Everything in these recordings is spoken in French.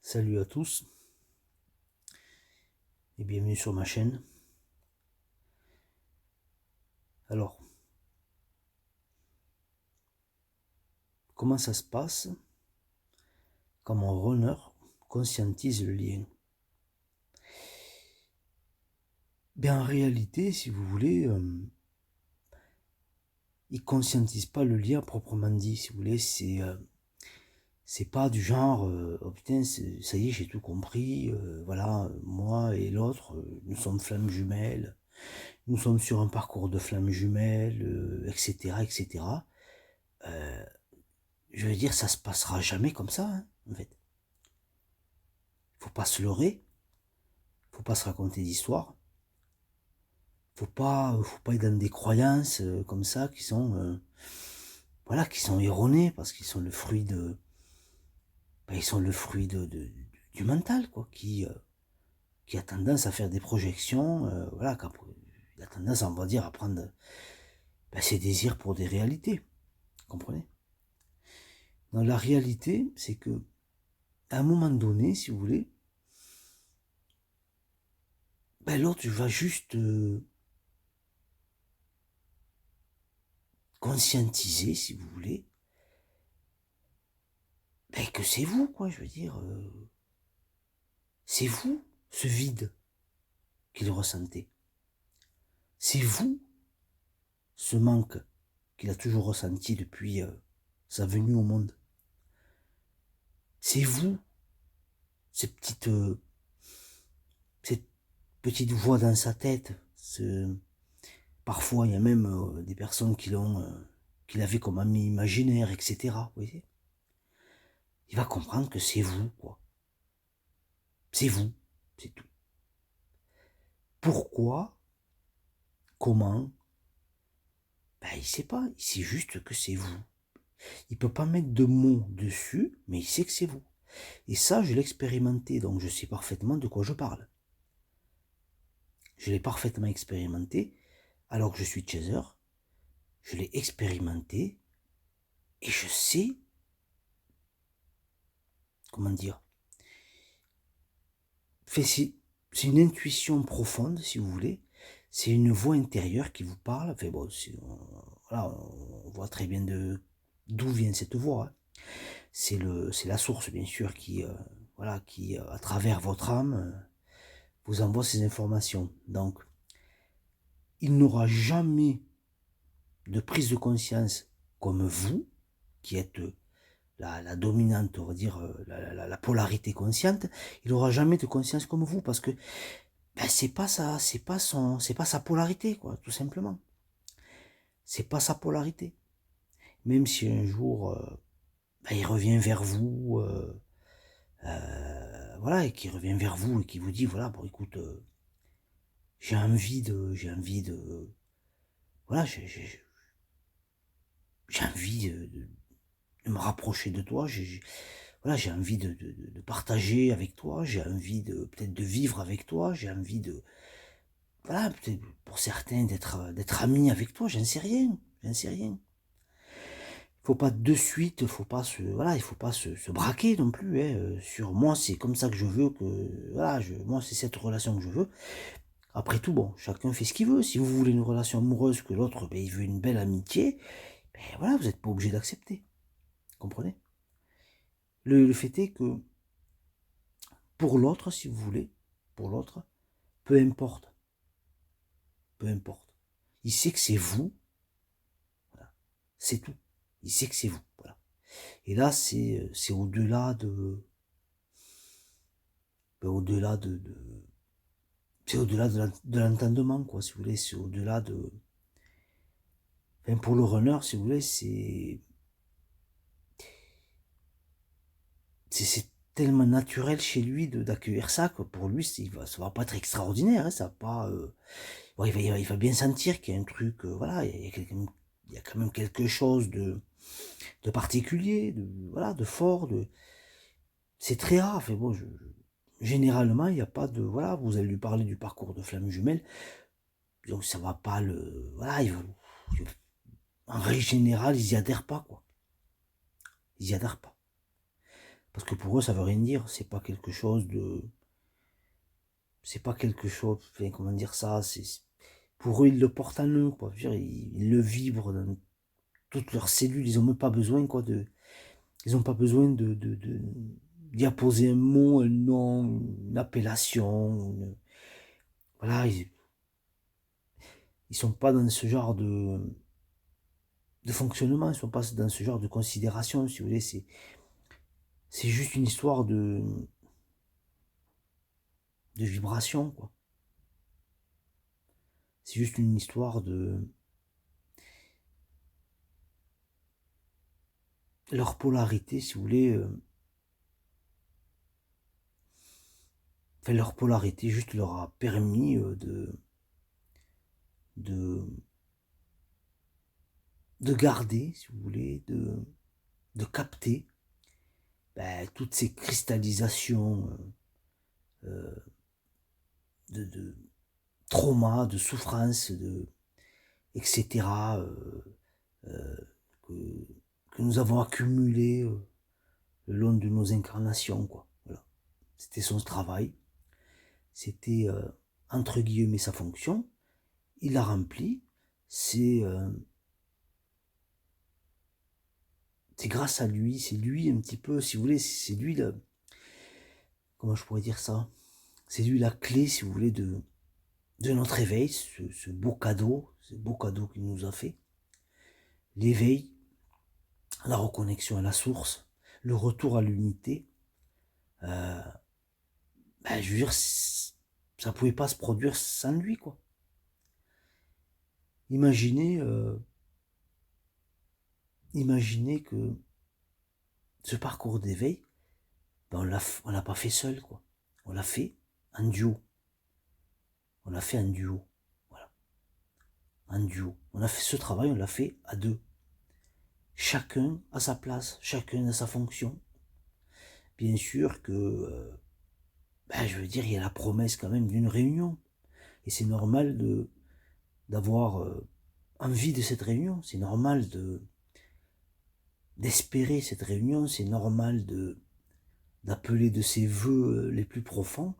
Salut à tous et bienvenue sur ma chaîne. Alors, comment ça se passe quand mon runner conscientise le lien? En réalité, si vous voulez, il conscientise pas le lien proprement dit, si vous voulez, c'est pas du genre oh putain, ça y est, j'ai tout compris, voilà, moi et l'autre, nous sommes flammes jumelles, nous sommes sur un parcours de flammes jumelles, etc., etc. Je veux dire, ça se passera jamais comme ça, hein, en fait. Faut pas se leurrer, faut pas se raconter d'histoires, faut pas être dans des croyances comme ça qui sont, voilà, qui sont erronées parce qu'ils sont le fruit ils sont le fruit du mental, quoi, qui a tendance à faire des projections, voilà, il a tendance, on va dire, à prendre ses désirs pour des réalités, vous comprenez? Dans la réalité, c'est que à un moment donné, si vous voulez, l'autre va juste conscientiser, si vous voulez, que c'est vous, quoi, je veux dire, c'est vous, ce vide qu'il ressentait. C'est vous, ce manque qu'il a toujours ressenti depuis sa venue au monde. C'est vous, cette petite voix dans sa tête. Parfois, il y a même des personnes qui l'avaient comme ami imaginaire, etc. Vous voyez, il va comprendre que c'est vous, quoi. C'est vous, c'est tout. Pourquoi? Comment? Il sait pas, il sait juste que c'est vous. Il peut pas mettre de mots dessus, mais il sait que c'est vous. Et ça, je l'ai expérimenté, donc je sais parfaitement de quoi je parle. Je l'ai parfaitement expérimenté, alors que je suis chaser, je l'ai expérimenté, et je sais, comment dire, c'est une intuition profonde, si vous voulez, c'est une voix intérieure qui vous parle, enfin bon, voilà, on voit très bien d'où vient cette voix, hein. C'est la source, bien sûr, voilà, qui à travers votre âme, vous envoie ces informations. Donc, il n'aura jamais de prise de conscience comme vous, qui êtes la dominante, on va dire, la polarité consciente, il n'aura jamais de conscience comme vous, parce que c'est pas ça, c'est pas sa polarité, quoi, tout simplement. C'est pas sa polarité. Même si un jour, il revient vers vous, voilà, et qu'il revient vers vous et qu'il vous dit, voilà, bon, écoute, j'ai envie de, voilà, j'ai envie de me rapprocher de toi, voilà, j'ai envie de partager avec toi, j'ai envie peut-être de vivre avec toi, j'ai envie voilà, peut-être pour certains d'être amis avec toi, j'en sais rien. Faut pas de suite, faut pas voilà, il faut pas se braquer non plus, hein, sur moi, c'est comme ça que je veux que, voilà, moi c'est cette relation que je veux. Après tout, bon, chacun fait ce qu'il veut. Si vous voulez une relation amoureuse, que l'autre, il veut une belle amitié, voilà, vous n'êtes pas obligé d'accepter. Comprenez? Le fait est que, pour l'autre, si vous voulez, pour l'autre, peu importe, peu importe. Il sait que c'est vous, voilà. C'est tout. Il sait que c'est vous, voilà. Et là, c'est au-delà c'est au-delà de l'entendement, quoi, si vous voulez. C'est au-delà enfin, pour le runner, si vous voulez, c'est tellement naturel chez lui d'accueillir ça que pour lui, ça va pas être extraordinaire, hein, ça va pas, bon, il va bien sentir qu'il y a un truc, voilà, il y a quand même quelque chose de particulier, voilà, de fort, c'est très rare, enfin bon, généralement, il n'y a pas de, voilà, vous allez lui parler du parcours de flamme jumelle, donc ça va pas voilà, en règle générale, ils y adhèrent pas, quoi. Ils y adhèrent pas. Parce que pour eux, ça veut rien dire. C'est pas quelque chose de... C'est pas quelque chose... Enfin, comment dire ça, c'est... Pour eux, ils le portent en eux, quoi. Je veux dire, ils le vibrent dans toutes leurs cellules. Ils ont même pas besoin, quoi, de... Ils ont pas besoin d'y apposer un mot, un nom, une appellation. Voilà, ils sont pas dans ce genre de fonctionnement. Ils sont pas dans ce genre de considération, si vous voulez. C'est juste une histoire de vibration, quoi. C'est juste une histoire de... Leur polarité, si vous voulez... Enfin, leur polarité juste leur a permis de, de garder, si vous voulez, de capter ben, toutes ces cristallisations euh, de trauma, de souffrance, etc. Euh, que, que nous avons accumulées le long de nos incarnations, quoi. Voilà. C'était son travail, c'était entre guillemets sa fonction, il l'a rempli, c'est grâce à lui, c'est lui un petit peu, si vous voulez, c'est lui comment je pourrais dire ça, c'est lui la clé, si vous voulez, de notre éveil, ce beau cadeau qu'il nous a fait, l'éveil, la reconnexion à la source, le retour à l'unité. Euh, ben, je veux dire, ça pouvait pas se produire sans lui, quoi. Imaginez, imaginez que ce parcours d'éveil, ben on l'a pas fait seul, quoi. On l'a fait en duo. On l'a fait en duo. Voilà. En duo. On a fait ce travail, on l'a fait à deux. Chacun à sa place, chacun à sa fonction. Bien sûr que, ben, je veux dire, il y a la promesse quand même d'une réunion. Et c'est normal d'avoir envie de cette réunion. C'est normal d'espérer cette réunion. C'est normal d'appeler de ses voeux les plus profonds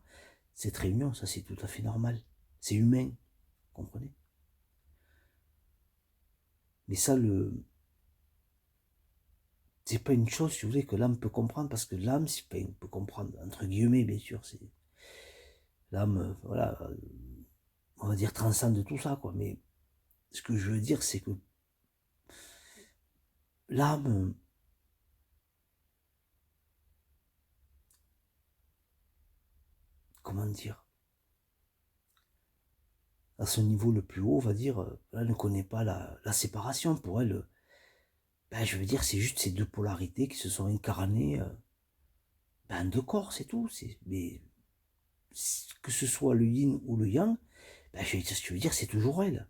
cette réunion. Ça, c'est tout à fait normal. C'est humain. Vous comprenez? Mais ça, c'est pas une chose, si vous voulez, que l'âme peut comprendre, parce que l'âme, c'est pas, peut comprendre, entre guillemets, bien sûr, c'est l'âme, voilà, on va dire transcende tout ça, quoi. Mais ce que je veux dire, c'est que l'âme, comment dire, à son niveau le plus haut, on va dire, elle ne connaît pas la séparation. Pour elle, ben, je veux dire, c'est juste ces deux polarités qui se sont incarnées ben, en deux corps, c'est tout. Mais que ce soit le yin ou le yang, ben, je veux dire, c'est toujours elle.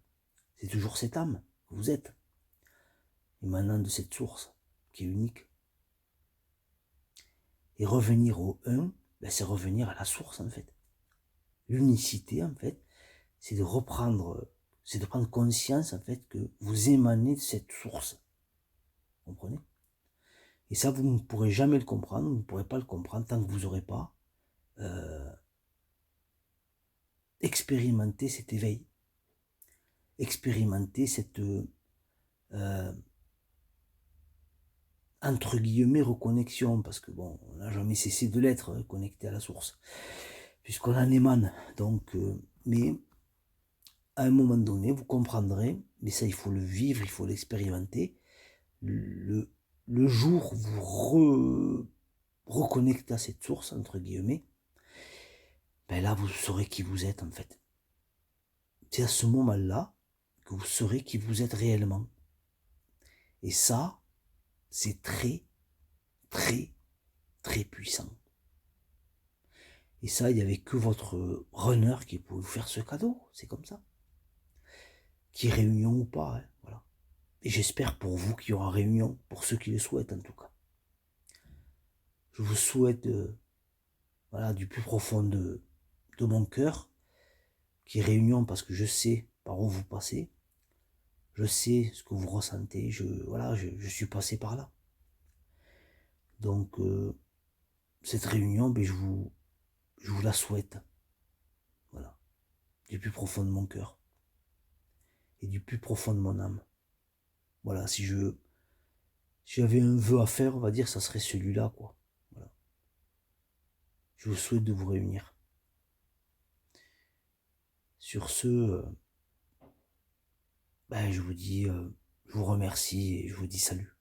C'est toujours cette âme que vous êtes, émanant de cette source qui est unique. Et revenir au un, ben, c'est revenir à la source, en fait. L'unicité, en fait, c'est de reprendre, c'est de prendre conscience, en fait, que vous émanez de cette source. Vous comprenez? Et ça, vous ne pourrez jamais le comprendre, vous ne pourrez pas le comprendre tant que vous n'aurez pas expérimenté cet éveil, expérimenté cette, entre guillemets, reconnexion, parce que bon, on n'a jamais cessé de l'être, connecté à la source, puisqu'on en émane. Donc, mais à un moment donné, vous comprendrez, mais ça, il faut le vivre, il faut l'expérimenter. Le, le jour où vous reconnectez à cette source, entre guillemets, ben là, vous saurez qui vous êtes, en fait. C'est à ce moment-là que vous saurez qui vous êtes réellement. Et ça, c'est très, très, très puissant. Et ça, il n'y avait que votre runner qui pouvait vous faire ce cadeau. C'est comme ça. Qu'il y ait réunion ou pas, hein, voilà. Et j'espère pour vous qu'il y aura réunion, pour ceux qui le souhaitent en tout cas. Je vous souhaite voilà, du plus profond de mon cœur qu'il y ait réunion, parce que je sais par où vous passez. Je sais ce que vous ressentez. Voilà, je suis passé par là. Donc, cette réunion, ben, je vous la souhaite. Voilà. Du plus profond de mon cœur. Et du plus profond de mon âme. Voilà, si j'avais un vœu à faire, on va dire, ça serait celui-là, quoi. Voilà. Je vous souhaite de vous réunir. Sur ce, ben, je vous dis, je vous remercie et je vous dis salut.